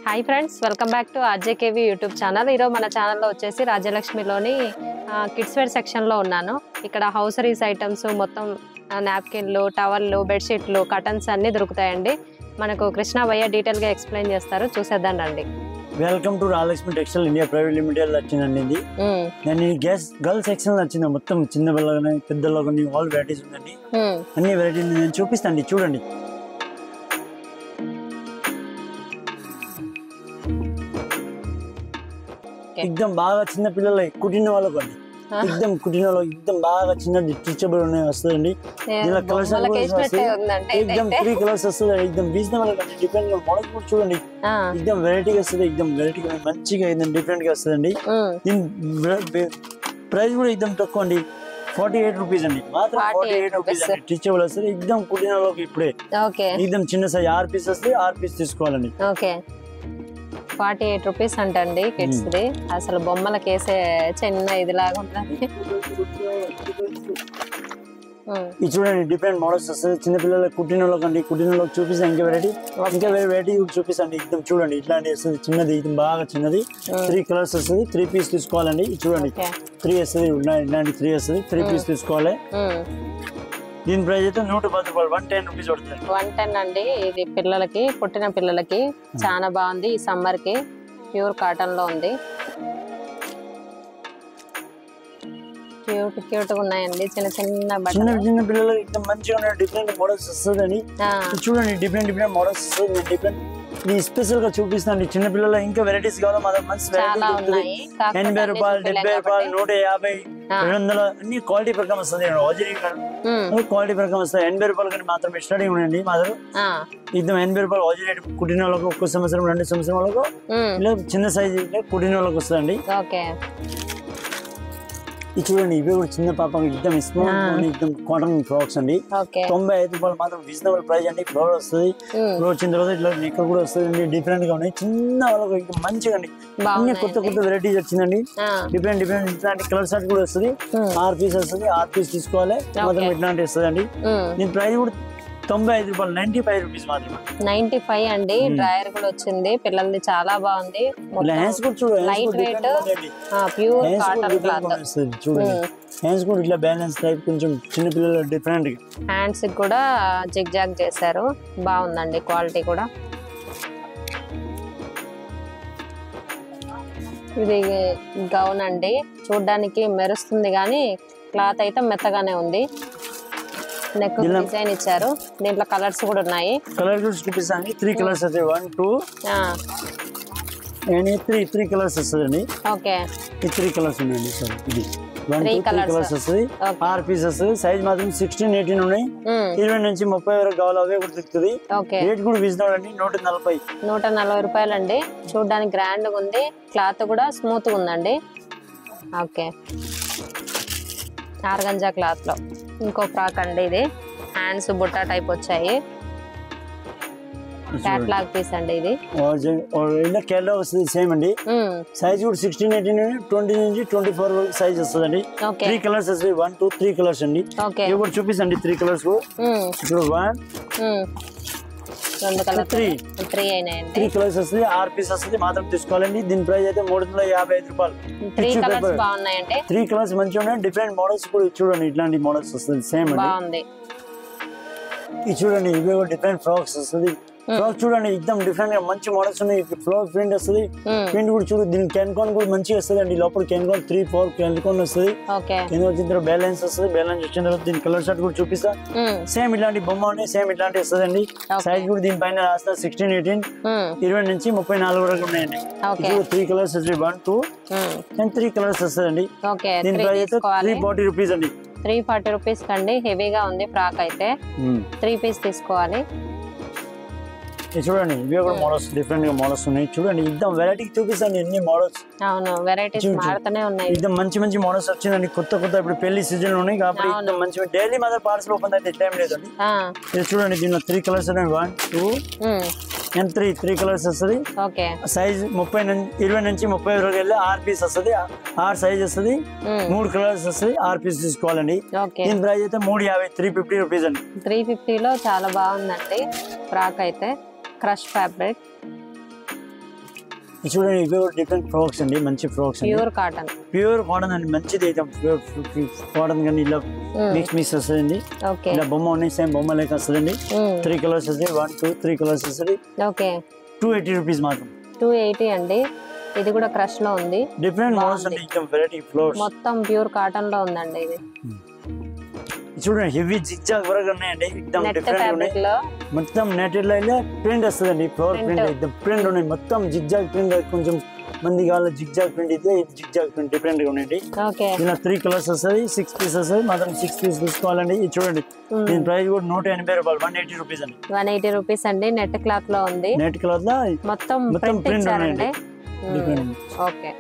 Hi friends, welcome back to RJKV YouTube channel. ఈరోజు మన ఛానల్లో వచ్చేసి రాజ్యలక్ష్మిలోని కిడ్స్ వేర్ సెక్షన్లో ఉన్నాను. ఇక్కడ హౌసరీస్ ఐటమ్స్ మొత్తం నాప్కిన్లు, టవల్లు, బెడ్షీట్లు, కటన్స్ అన్నీ దొరుకుతాయండి. మనకు కృష్ణ భయ్య డీటెయిల్గా ఎక్స్ప్లెయిన్ చేస్తారు, చూసేద్దాం రండి. Welcome to Rajalakshmi textile India private limited వచ్చిందండి. ఇది నేను గర్ల్ సెక్షన్ వచ్చింది. మొత్తం చిన్న పిల్లలు పెద్దలో ఆల్ వెరైటీస్ ఉందండి. అన్ని వెరైటీస్ నేను చూపిస్తాను, చూడండి. एकदम బాగా చిన్న పిల్లలు కుట్టిన వాళ్ళకు అండి, एकदम కుట్టిన వాళ్ళకి एकदम బాగా చిన్నది స్ట్రెచబుల్ ఉన్నాయి వస్తుందండి. దీనిలో కలర్స్ एकदम 3 కలర్స్ వస్తుంది. एकदम రీజనబుల్ గా డిఫరెంట్ గా మోడల్ కూడా చూడండి. एकदम వెరైటీగా వస్తుంది, एकदम వెరైటీగా మంచిగా एकदम డిఫరెంట్ గా వస్తుందండి. దీని ప్రైస్ కూడా एकदम తక్కువ అండి, 48 రూపీస్ అండి, మాత్రం 48 రూపీస్ అండి. స్ట్రెచబుల్ వస్తుంది, एकदम కుట్టిన వాళ్ళకి ఇప్పుడే एकदम చిన్న సైజ్ 6 పీస్ వస్తుంది, 6 పీస్ తీసుకోవాలండి. 48 రూపీస్ అంటండి కిడ్స్ ది. అసలు బొమ్మలకి వేసే చిన్న ఇదిలాగా ఉంటుంది. ఇది చూడండి, డిఫరెంట్ మోడల్స్ వస్తుంది. చిన్న పిల్లలకు కుట్టిన వాళ్ళకండి, కుట్టిన వాళ్ళకి చూపిస్తాను. ఇంకా వెరైటీ చూపిస్తాండి. एकदम చూడండి, ఇట్లాంటి వస్తుంది చిన్నది, ఇది బాగా చిన్నది. 3 కలర్స్ వస్తుంది, 3 పీస్ తీసుకోవాలండి. ఇది చూడండి 3 వస్తుంది, ఇలాంటి 3 వస్తుంది, 3 పీస్ తీసుకోవాలి. దీని ప్రైస్ అయితే 110 రూపాయలు, 110 రూపీస్ పడుతుంది. 110 అండి. ఇది పిల్లలకి, పుట్టిన పిల్లలకి చాలా బాగుంది. ఈ సమ్మర్ కి ప్యూర్ కాటన్ లో ఉంది. క్యూట్ క్యూట్ గా ఉన్నాయండి, చిన్న చిన్న చిన్న పిల్లలకి एकदम మంచిగా డిఫరెంట్ మోడల్స్ వస్తుందండి. చూడండి, డిఫరెంట్ మోడల్స్ వస్తుంది. డిఫరెంట్ స్పెషల్ గా చూపిస్తాను. చిన్న పిల్లల ఇంకా వెరైటీస్ కావాలా, మన మంచి 80 రూపాయలు, 70 రూపాయలు, 150, 200 అన్ని క్వాలిటీ ప్రకారం వస్తుంది. క్వాలిటీ ప్రకారం వస్తుంది. 80 రూపాయలు కానీ మాత్రం స్టార్టింగ్ ఉండండి. మాత్రం एकदम 80 రూపాయలు హాజీ రేట్. కుట్టిన వాళ్ళకు 1 సంవత్సరం 2 సంవత్సరం వాళ్ళకు ఇలా చిన్న సైజు కుట్టిన వాళ్ళకి వస్తుందండి. ఇది చూడండి, ఇవి కూడా చిన్న పాపకి एकदम స్మాల్ एकदम కాటన్ ఫ్రాక్స్ అండి. 95 రూపాయలు మాత్రం రీజనబుల్ ప్రైస్ అండి. ఫ్లోర్ వస్తుంది, ఫ్లోర్ వచ్చిన తర్వాత ఇట్లా నెక్ కూడా వస్తుంది. డిఫరెంట్ గా ఉన్నాయి. చిన్న వాళ్ళకి మంచిగా అండి, అన్ని కొత్త వెరైటీస్ వచ్చిందండి. డిఫరెంట్ ఇట్లాంటి కలర్ షర్ట్ కూడా వస్తుంది. 6 పీస్ వస్తుంది, 6 పీస్ తీసుకోవాలి. మాత్రం ఇట్లాంటి వస్తుంది అండి. దీని ప్రైస్ కూడా 95 రూపాయలు, 95 రూపీస్ మాత్రమే. 95 అండి. డ్రైయర్ కూడా వచ్చింది పిల్లలది, చాలా బాగుంది. Light weight pure cotton cloth. చూడండి, హ్యాండ్స్ కూడా ఇట్లా బ్యాలెన్స్ టైప్, కొంచెం చిన్న పిల్లలు డిఫరెంట్ గా హ్యాండ్స్ కూడా జిగ్ జాగ్ చేశారు. బాగుందండి క్వాలిటీ కూడా. ఇది గౌన్ అండి, చూడ్డానికి మెరుస్తుంది కానీ క్లాత్ అయితే మెత్తగానే ఉంది. నెక్ డిజైన్ ఇచ్చారు. దీంట్లో కలర్స్ కూడా ఉన్నాయి. కలర్ చూపిస్తాను. 3 కలర్స్ వస్తాయి, 1 2 3 కలర్స్ వస్తుందండి. ఓకే, ఈ 3 కలర్స్ ఉన్నాయండి. సార్ ఇది 1 2 3 కలర్స్ వస్తుంది. 6 పీస్ వస్తుంది. సైజ్ మాత్రం 16 18 ఉన్నాయి. 20 నుంచి 30 వరకు కావాలి, అవే కూడా దొరుకుతుంది. రేట్ కూడా రీజనబుల్ అండి, 140 రూపాయలు అండి. చూడడానికి గ్రాండ్ గా ఉంది, క్లాత్ కూడా స్మూత్ గా ఉందండి. ఓకే, ఆర్గంజా క్లాత్ లో ఇంకో ఫ్రాక్ అండి. ఇది హ్యాండ్స్ బుట్టా టైప్ వచ్చాయి. క్యాట్లాగ్ పీస్ అండి. ఇది కేరళ వస్తుంది, సేమ్ అండి. సైజ్ కూడా 16 18 20 నుంచి 24 వరకు సైజ్ వస్తుందండి. 3 కలర్స్ వస్తాయి, 1 2 3 కలర్స్ అండి. ఇవి కూడా చూపిస్తండి 3 కలర్స్. ఇప్పుడు 1 2 కలర్స్ 3 కలర్స్ వస్తుంది, 6 పీస్ వస్తుంది. మాత్రం తీసుకోవాలండి. దీని ప్రైస్ అయితే 355 రూపాయలు. 3 కలర్స్ బాగున్నాయండి. 3 కలర్స్ మంచిగా ఉన్నాయి. డిఫరెంట్ మోడల్స్ కూడా చూడండి, ఇట్లాంటి మోడల్స్ వస్తుంది, సేమ్ బాగుంది. ఇది చూడండి, ఇవి కూడా డిఫరెంట్ ఫ్రాక్స్ వస్తుంది. ఫ్రాక్ చూడండి, एकदम డిఫరెంట్ గా మంచి మోడల్స్ ఉన్నాయి. ఫ్లోర్ ప్రింట్ వస్తుంది. ప్రింట్ కూడా చూడు, దీనికి కెన్కాన్ కూడా మంచిగా వస్తుంది అండి. లోపల కెన్కాన్ 3 4 కెన్కాన్ వస్తుంది. కింద వచ్చిన తర్వాత బ్యాలెన్స్ వస్తుంది. బ్యాలెన్స్ వచ్చిన తర్వాత దీని కలర్ షర్ట్ కూడా చూపిస్తా. సేమ్ ఇలాంటి బొమ్మ ఉన్నాయి, సేమ్ ఇట్లాంటి వస్తుంది అండి. సైజ్ కూడా దీనిపైన రాస్తా 16 18 20 నుంచి 34 వరకు ఉన్నాయండి. 3 కలర్స్ వస్తాయి, 1 2 అండ్ 3 కలర్స్ వస్తుందండి. దీని ప్రైస్ అయితే 340 రూపీస్ అండి. 340 రూపీస్ కండి. హెవీగా ఉంది ఫ్రాక్ అయితే. 3 పీస్ తీసుకోవాలి. చూడండి, ఇవి కూడా మోడల్స్ డిఫరెంట్ గా మోడల్స్ ఉన్నాయి. చూడండి, एकदम వెరైటీ చూపిస్తాను, ఎన్ని మోడల్స్. అవును, వెరైటీస్ మారుతూనే ఉన్నాయి. एकदम మంచి మోడల్స్ వచ్చిందండి. కొత్త ఇప్పుడు పెళ్లి సీజన్ ఉన్నాయి కాబట్టి एकदम మంచి డైలీ మాత్రం పార్సల్ ఓపెన్ అయితే టైం లేదండి. ఇది చూడండి, దీనిలో 3 కలర్స్ ఉన్నాయి, 1 2 అండ్ 3 కలర్స్ వస్తుంది. సైజ్ 20 నుంచి 30 వరకు వెళ్ళి 6 పీస్ వస్తుంది. 6 సైజ్ వస్తుంది. 3 కలర్స్ వస్తుంది, 6 పీస్ తీసుకోవాలండి. దీని ప్రైస్ అయితే 350 350 రూపీస్ అండి. 350 లో చాలా బాగుందండి ఫ్రాక్ అయితే. Crush fabric. ఇది చూడండి ఇవి డిఫరెంట్ ఫ్రాక్స్ అండి, మంచి ఫ్రాక్స్ అండి, ప్యూర్ కాటన్ అండి, మంచిది అయితే ప్యూర్ కాటన్ కానీ ఇలా మిక్స్ వస్తుందండి. ఓకే ఇలా బొమ్మ ఉన్నాయి, సేమ్ బొమ్మ లేక వస్తుందండి. 3 కలర్స్ వస్తాయి, 1 2 3 కలర్స్ వస్తుంది. ఓకే 280 రూపీస్ మాత్రం. 280 అండి. ఇది కూడా క్రష్ లో ఉంది, డిఫరెంట్ మోడల్స్ అండి, ఇంకా వెరైటీ ఫ్లవర్స్ మొత్తం ప్యూర్ కాటన్ లో ఉందండి. ఇది చూడండి హెవీ జిగ్జాగ్ వర్క్ ఉన్నాయండి, ఎక్దమ్ డిఫరెంట్ ఉన్నాయి. మొత్తం నెటెడ్ లైన్ ప్రింట్ వస్తుందండి, ఫ్లవర్ ప్రింట్ ఎక్దమ్ ప్రింట్ ఉన్నాయి, మొత్తం జిగ్జాగ్ ప్రింట్. కొంచెం మంది కావాలి జిగ్జాగ్ ప్రింట్, అయితే జిగ్జాగ్ ప్రింట్ డిఫరెంట్ గా ఉన్నాయండి. ఇలా 3 కలర్స్ వస్తుంది, 6 పీస్ వస్తుంది, మాత్రం 6 పీస్ తీసుకోవాలండి. ఇది చూడండి దీని ప్రైస్ కూడా 180 రూపాయలు, 180 రూపీస్ అండి. 180 రూపీస్ అండి. నెట్ క్లాత్ లో ఉంది, నెట్ క్లాత్ లో మొత్తం ప్రింట్ ఉన్నాయండి. ఓకే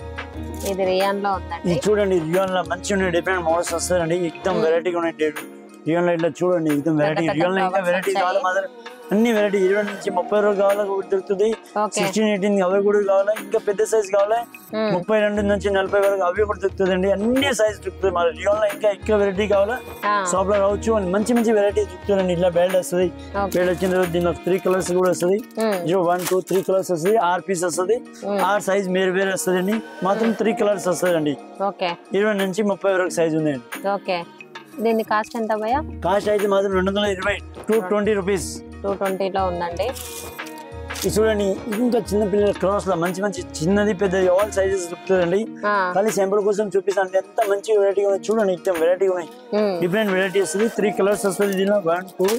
ఇది రియాన్ లో ఉందండి. ఇది చూడండి రియాన్ లో మంచి ఉన్నాయి, డిఫరెంట్ మోడల్స్ వస్తాయండి, ఎక్దమ్ వెరైటీగా ఉన్నాయి. రియాన్ లో ఇట్లా చూడండి ఎక్దమ్ వెరైటీ. రియాన్ లో ఇంకా వెరైటీ కావాలి మాత్రం, అన్ని వెరైటీ 20 నుంచి 30 రూపాయలు కావాలా దొరుకుతుంది. 16 18 అవి కూడా కావాలా, ఇంకా పెద్ద సైజ్ కావాలా 32 నుంచి 40 వరకు అవి కూడా దొరుకుతుంది అండి. అన్ని సైజ్ దొరుకుతుంది. మరి రియాన్ లో ఇంకా ఎక్కువ వెరైటీ కావాలా షాప్ లో రావచ్చు, మంచి మంచి వెరైటీ దొరుకుతుందండి. ఇట్లా బెల్ట్ వస్తుంది, బెల్ట్ వచ్చిన తర్వాత దీనిలో 3 కలర్స్ కూడా వస్తుంది. 1 2 3 కలర్స్ వస్తుంది, 6 పీస్ వస్తుంది, 6 సైజ్ వేరే వస్తుంది అండి. మాత్రం 3 కలర్స్ వస్తుంది అండి. 20 నుంచి 30 వరకు సైజ్ ఉందండి. ఓకే దీని కాస్ట్ ఎంత భయ్యా? కాస్ట్ అయితే మాత్రం 220, 220 రూపీస్. 220 లో ఉందండి. ఇది చూడండి ఇంకా చిన్న పిల్లల క్లాస్ లో మంచి మంచి చిన్నది పెద్దది ఆల్ సైజెస్ దొరుకుతుందండి. కానీ శాంపుల్ కోసం చూపిస్తాను, ఎంత మంచి వెరైటీ ఉన్నాయి చూడండి, ఇంకా వెరైటీ ఉన్నాయి, డిఫరెంట్ వెరైటీ వస్తుంది. 3 కలర్స్ వస్తుంది దీనిలో, 1 2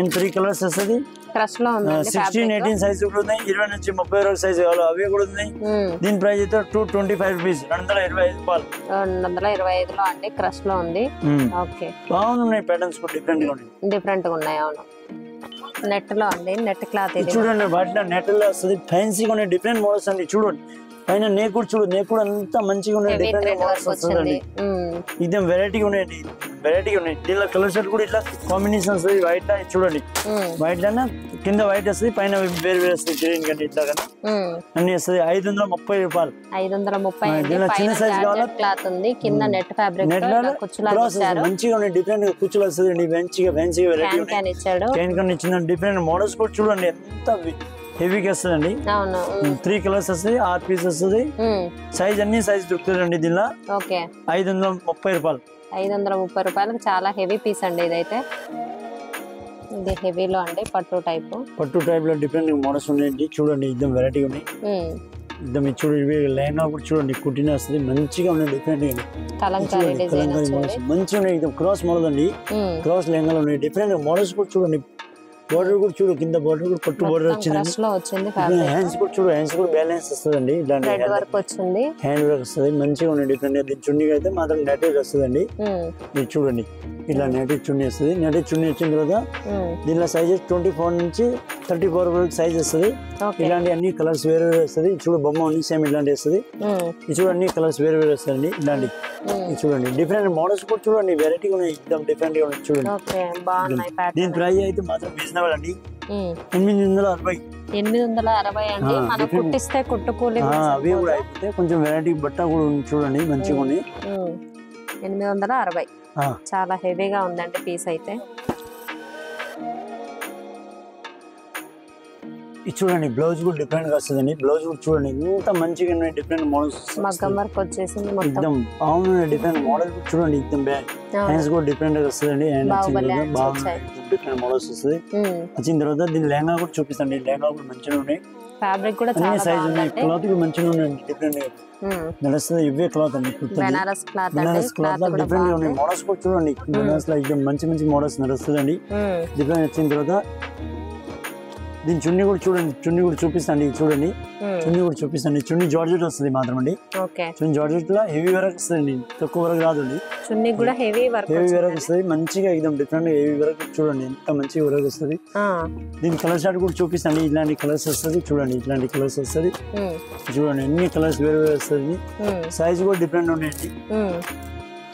and 3 కలర్స్ వస్తుంది. 16 18 సైజ్ కూడా ఉన్నాయి, 20 నుంచి 30 వరకు సైజ్ కావాలి అవి కూడా ఉన్నాయి. దీని ప్రైస్ అయితే 225 రూపీస్, 225 రూపాయలు. 225 లో అండి, క్రష్ లో ఉంది. ఓకే బాగున్నాయి, ప్యాటర్న్స్ కూడా డిఫరెంట్ గా ఉన్నాయి, డిఫరెంట్ గా ఉన్నాయి. అవును నెట్ లో అండి, నెట్ క్లాత్ చూడండి. వాటిలో నెట్ లో వస్తుంది, ఫ్యాన్సీగా ఉన్నాయి, డిఫరెంట్ మోడల్స్ అండి. చూడండి పైన నేక్ కూడా చూడు, నేక్ కూడా అంతా మంచిగా ఉన్నాయి, డిఫరెంట్ మోడల్స్ వస్తుందండి. ఇదేం వెరైటీగా ఉన్నాయండి, వెరైటీగా ఉన్నాయి. దీనిలో కలర్ షర్ట్ కూడా ఇట్లా కాంబినేషన్ వస్తుంది. వైట్ లో చూడండి, వైట్ లోనే కింద వైట్ వస్తుంది, పైన వేరు వేరు వస్తుంది, గ్రీన్ కానీ ఇట్లా కానీ అన్ని వస్తుంది. 530 రూపాయలు. 530. చిన్న సైజ్ కావాలా, క్లాత్ ఉంది, కింద నెట్ ఫ్యాబ్రిక్ మంచిగా ఉన్నాయి, డిఫరెంట్ గా కుచ్చులు వస్తుంది, మంచిగా ఫ్యాన్సీ వెరైటీ ఇచ్చిన డిఫరెంట్ మోడల్స్ కూడా చూడండి, ఎంత హెవీగా వస్తుందండి. 3 కలర్స్ వస్తాయి, 6 పీస్ వస్తుంది, సైజ్ అన్ని సైజ్ దొరుకుతుందండి దీనిలో. 530 రూపాయలు. 530 రూపాయలకు చాలా హెవీ పీస్ అండి ఇదైతే. ఇది హెవీలో అండి, పట్టు టైప్ లో డిఫరెంట్ మోడల్స్ ఉన్నాయండి. చూడండి ఇద్దం వెరైటీ ఉన్నాయి, ఇద్దం చూడండి. లెహంగా కూడా చూడండి కుట్టిన వస్తుంది, మంచిగా ఉన్నాయి, డిఫరెంట్ గా కలంకారీ మోడల్స్ మంచిగా ఉన్నాయి. ఇద్దం క్రాస్ మోడల్ అండి, క్రాస్ లెహంగాలు ఉన్నాయి, డిఫరెంట్ మోడల్స్ కూడా చూడండి. బోర్డర్ కూడా చూడు, కింద బోర్డర్ కూడా పట్టు బోర్డర్ వచ్చింది. హ్యాండ్స్ కూడా చూడు, హ్యాండ్స్ కూడా బ్యాలెన్స్ వస్తుందండి, హ్యాండ్ వర్క్ వస్తుంది, మంచిగా ఉన్నాయి, డిఫరెంట్ గా. చున్నీ అయితే మాత్రం నెటెడ్ వస్తుందండి. ఇది చూడండి ఇట్లా నెటెడ్ చున్నీ వస్తుంది. నెటెడ్ చున్నీ వచ్చిన తర్వాత దీనిలో సైజెస్ 24 నుంచి 34 వరకు సైజ్ వస్తుంది. ఇలాంటి అన్ని కలర్స్ వేరే వేరే వస్తుంది. చూడు బొమ్మ ఉంది, సేమ్ ఇలాంటి వస్తుంది. ఇది చూడండి అన్ని కలర్స్ వేరే వేరే వస్తాయండి. ఇలాంటి చూడండి డిఫరెంట్ మోడల్స్ కూడా చూడండి, వెరైటీగా ఉన్నాయి, ఎక్దమ్ డిఫరెంట్ గా ఉన్నాయి చూడండి. దీని ప్రైస్ అయితే మాత్రం రీజనబుల్ అండి, 860. 860 అండి. మనం కుట్టిస్తే కుట్టుకూలి అవి కూడా అయిపోతే కొంచెం వెరైటీ బట్ట కూడా ఉంది చూడండి, మంచిగా ఉంది. 860 చాలా హెవీగా ఉందండి పీస్ అయితే. ఇది చూడండి బ్లౌజ్ కూడా డిఫరెంట్ గా వస్తుందండి. బ్లౌజ్ కూడా చూడండి ఎంత మంచిగా ఉన్నాయి, డిఫరెంట్ మోడల్స్, మగ్గం వర్క్ వచ్చేసింది మొత్తం బాగున్నాయి. డిఫరెంట్ మోడల్ చూడండి, ఎక్దమ్ హ్యాండ్స్ కూడా డిఫరెంట్ గా వస్తుందండి. డిఫరెంట్ మోడల్స్ వస్తుంది. వచ్చిన తర్వాత దీని లెహంగా కూడా చూపిస్తాండి. లెహంగా కూడా మంచిగా ఉన్నాయి, ఫ్యాబ్రిక్ కూడా చాలా సైజ్ ఉన్నాయి, క్లాత్ కూడా మంచిగా ఉన్నాయండి, డిఫరెంట్ గా నడుస్తుంది. ఇవే క్లాత్ అండి, బెనారస్ క్లాత్ లో డిఫరెంట్ గా ఉన్నాయి. మోడల్స్ కూడా చూడండి, బెనారస్ లో మంచి మంచి మోడల్స్ నడుస్తుందండి. డిఫరెంట్ వచ్చిన తర్వాత దీని చున్నీ కూడా చూడండి, చున్నీ కూడా చూపిస్తాండి. చూడండి చున్నీ కూడా చూపిస్తాండి. చున్నీ జార్జెట్ వస్తుంది మాత్రం అండి. చున్నీ జార్జెట్ లో హెవీ వరకు వస్తుంది, తక్కువ వరకు రాదండి. చున్నీ కూడా హెవీ వరకు వస్తుంది, మంచిగా ఎక్దమ్ డిఫరెంట్ హెవీ వరకు చూడండి, ఎంత మంచిగా వరకు వస్తుంది. దీని కలర్ షార్ట్ కూడా చూపిస్తాండి. ఇలాంటి కలర్స్ వస్తుంది చూడండి, ఇట్లాంటి కలర్స్ వస్తుంది చూడండి, అన్ని కలర్స్ వేరే వేరే వస్తుంది. సైజ్ కూడా డిఫరెంట్ ఉన్నాయండి,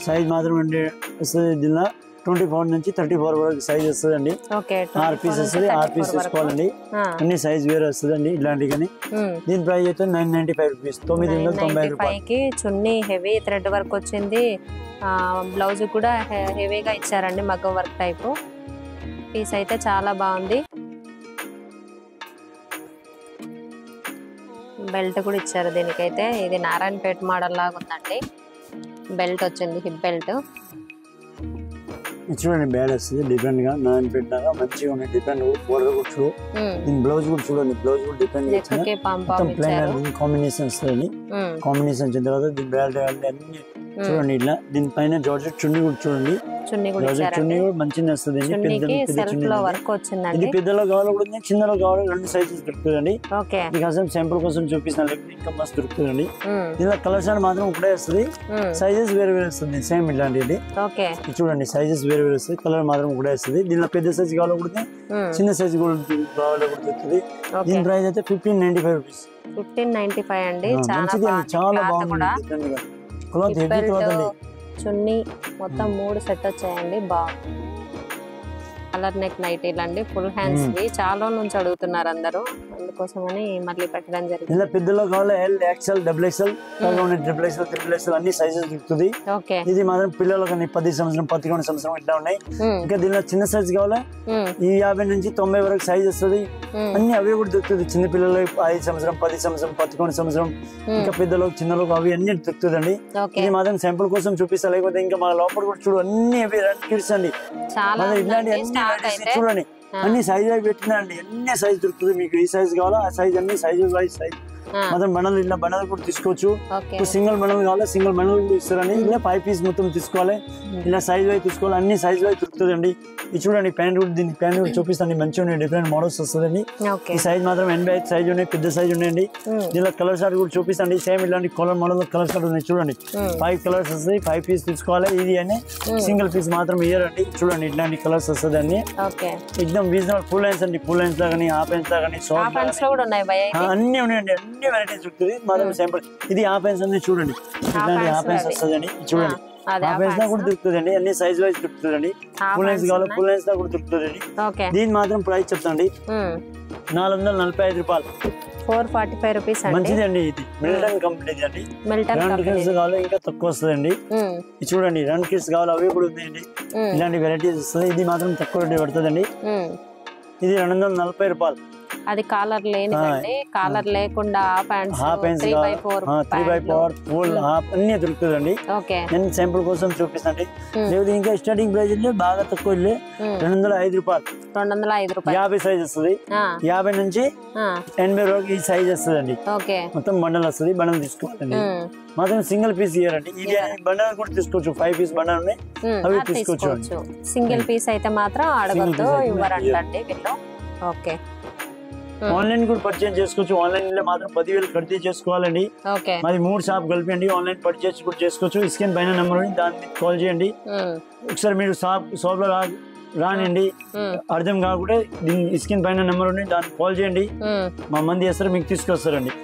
సైజ్ మాత్రం వస్తుంది. దీనిలో 24 నుంచి 34 వరకు సైజ్ వస్తుంది అండి. 6 పీస్ వస్తుంది, 6 పీస్ తీసుకోవాలండి. అన్ని సైజ్ వేరే వస్తుంది అండి ఇలాంటి. కానీ దీని ప్రైస్ అయితే 995 రూపీస్, 990 రూపాయలకి. చున్నీ హెవీ థ్రెడ్ వర్క్ వచ్చింది, బ్లౌజ్ కూడా హెవీగా ఇచ్చారండి, మగ్గం వర్క్ టైపు. పీస్ అయితే చాలా బాగుంది, బెల్ట్ కూడా ఇచ్చారు దీనికైతే. ఇది నారాయణపేట మోడల్ లాగా ఉందండి. బెల్ట్ వచ్చింది, హిప్ బెల్ట్. చూడండి బ్యాడ్ వస్తుంది డిఫరెంట్ గా నాన్ పెట్టినాక మంచిగా ఉన్నాయి. డిఫరెంట్ బోర్డర్ కూడా చూడు. దీని బ్లౌజ్ కూడా చూడండి, బ్లౌజ్ కూడా డిఫరెంట్ కాంబినేషన్ వస్తుంది. కాంబినేషన్ వచ్చిన తర్వాత దీని బ్యాడ్ అన్ని చూడండి ఇట్లా. దీనిపైన జార్జెట్ చున్నీ కూడా చూడండి, చున్నీ కూడా మంచిగా వస్తుంది. ఇది పెద్దలో కావాలి కూడా చిన్నలో కావాలి, 2 సైజెస్ దొరుకుతుందండి. మీకోసం శాంపుల్ కోసం చూపిస్తాను, ఇంకా మస్తు దొరుకుతుందండి. ఇలా కలర్స్ అని మాత్రం ఒకటే వస్తుంది, సైజెస్ వేరే వేరే వస్తుంది. సేమ్ ఇలాంటిది చూడండి, సైజెస్ వేరే వేరే వస్తుంది, కలర్ మాత్రం ఒకటే వస్తుంది. దీనిలో పెద్ద సైజ్ కావాలి కూడా చిన్న సైజ్ కూడా కావాలి కూడా దొరుకుతుంది. దీని ప్రైస్ అయితే 1595 రూపీస్. 1595 అండి. చాలా బాగుంది. చున్నీ మొత్తం 3 సెట్ వచ్చాయండి. బాగుంది. కలర్ నెక్ నైటీలు అండి, ఫుల్ హ్యాండ్స్ వి. చాలా నుంచి అడుగుతున్నారు అందరూ, అందుకోసమని మళ్ళీ పెట్టడం జరిగింది. ఇలా పెద్దలో కావాలి L, XL, double XL, triple XL, triple XL అన్ని సైజెస్ దొరుకుతుంది. ఇది మాత్రం పిల్లలకు 10 సంవత్సరం 11 సంవత్సరం ఇట్లా ఉన్నాయి. ఇంకా దీనిలో చిన్న సైజ్ కావాలా, ఈ 50 నుంచి 90 వరకు సైజ్ వస్తుంది. అన్ని అవే కూడా దొరుకుతుంది. చిన్న పిల్లలకు 5 సంవత్సరం 10 సంవత్సరం 11 సంవత్సరం, ఇంకా పెద్దలకు చిన్నలకు అవి అన్ని దొరుకుతుందండి. ఇది మాత్రం శాంపుల్ కోసం చూపిస్తా, లేకపోతే ఇంకా మా లోపల కూడా చూడు అన్ని అవి కిడ్స్ అండి. ఇట్లాంటి చూడండి అన్ని సైజ్ అవి పెట్టినండి, అన్ని సైజ్ దొరుకుతుంది. మీకు ఏ సైజ్ కావాలో ఆ సైజ్, అన్ని సైజు వైజ్ సైజ్ మొత్తం బండలు. ఇలా బండలు కూడా తీసుకోవచ్చు. సింగిల్ బండలు కావాలి, సింగిల్ బండలు కూడా ఇస్తారండి. ఇలా 5 పీస్ మొత్తం తీసుకోవాలి, ఇలా సైజ్ వైజ్ తీసుకోవాలి, అన్ని సైజ్ వైజ్ దొరుకుతుంది అండి. ఇది చూడండి ప్యాంట్ కూడా, దీనికి ప్యాంట్ కూడా చూపిస్తాను, మంచిగా ఉన్నాయి. డిఫరెంట్ మోడల్స్ వస్తుందండి. ఈ సైజ్ మాత్రం 85 సైజ్ ఉన్నాయి, పెద్ద సైజ్ ఉన్నాయండి. దీనిలో కలర్ షార్ట్ కూడా చూపిస్తాండి. సేమ్ ఇలాంటి కలర్ మోడల్ కలర్ షార్ట్ ఉన్నాయి చూడండి. 5 కలర్స్ వస్తాయి, 5 పీస్ తీసుకోవాలి. ఇది అని సింగిల్ పీస్ మాత్రం ఇయ్యారండి. చూడండి ఇట్లాంటి కలర్స్ వస్తుంది అన్ని. ఎక్దమ్ రీజనబుల్. ఫుల్ హ్యాండ్స్ అండి, ఫుల్ హ్యాండ్స్ లా కానీ హాఫ్ హ్యాండ్స్ లా కానీ అన్ని ఉన్నాయండి. అన్ని వెరైటీస్ దొరుకుతుంది. మాత్రం శాంపుల్. ఇది హాఫ్ హ్యాండ్స్ అన్ని చూడండి, ఇట్లాంటి హాఫ్ హ్యాండ్స్ వస్తుందండి. చూడండి హాఫ్ హ్యాండ్స్ లా కూడా దొరుకుతుందండి, అన్ని సైజ్ వైజ్ దొరుకుతుందండి. ఫుల్ హ్యాండ్స్ కావాలి, ఫుల్ హ్యాండ్స్ లా కూడా దొరుకుతుందండి. దీని మాత్రం ప్రైస్ చెప్తాండి 445 రూపాయలు. 445 రూపీస్ మంచిది అండి. ఇది మిల్టన్ కంపెనీ అండి. 2 కిడ్స్ కావాలి ఇంకా తక్కువ వస్తుందండి. ఇది చూడండి 2 కిడ్స్ కావాలి, అవి కూడా ఉన్నాయండి. ఇలాంటి వెరైటీస్ వస్తుంది. ఇది మాత్రం తక్కువ రేట్ పడుతుందండి. ఇది 240 రూపాయలు. అది కాలర్ లేనిదండి, కాలర్ లేకుండా half hands 3x4 full half అన్ని దొరుకుతుందండి. నేను శాంపుల్ కోసం చూపిస్తాండి. లేదు ఇంకా స్టార్టింగ్ ప్రైస్ బాగా తక్కువ 205 రూపాయలు. 50 సైజ్ వస్తుంది. 50 నుంచి 80 వరకు ఈ సైజ్ వస్తుందండి. మొత్తం బండల్ వస్తుంది, బండల్ తీసుకోవాలండి. మాత్రం సింగిల్ పీస్ ఇయ్యారండి. ఇది బండల్ కూడా తీసుకోవచ్చు, 5 పీస్ బండల్ ఉన్నాయి, అవి తీసుకోవచ్చు. సింగిల్ పీస్ అయితే మాత్రం అడగద్దు, ఇవ్వరండి వీళ్ళు. ఓకే. ఆన్లైన్ కూడా పర్చేజ్ చేసుకోవచ్చు. ఆన్లైన్ లో మాత్రం 10,000 కడితే చేసుకోవాలండి. మరి 3 షాప్ కలిపండి. ఆన్లైన్ పర్చేజ్ కూడా చేసుకోవచ్చు. స్క్రీన్ పైన నెంబర్ ఉంది, దాన్ని కాల్ చేయండి. ఒకసారి మీరు షాప్ లో రానండి, అర్థం కాకుండా దీని స్క్రీన్ పైన నెంబర్ ఉంది, దాన్ని కాల్ చేయండి. మా మంది చేస్తారు, మీకు తీసుకొస్తారండి.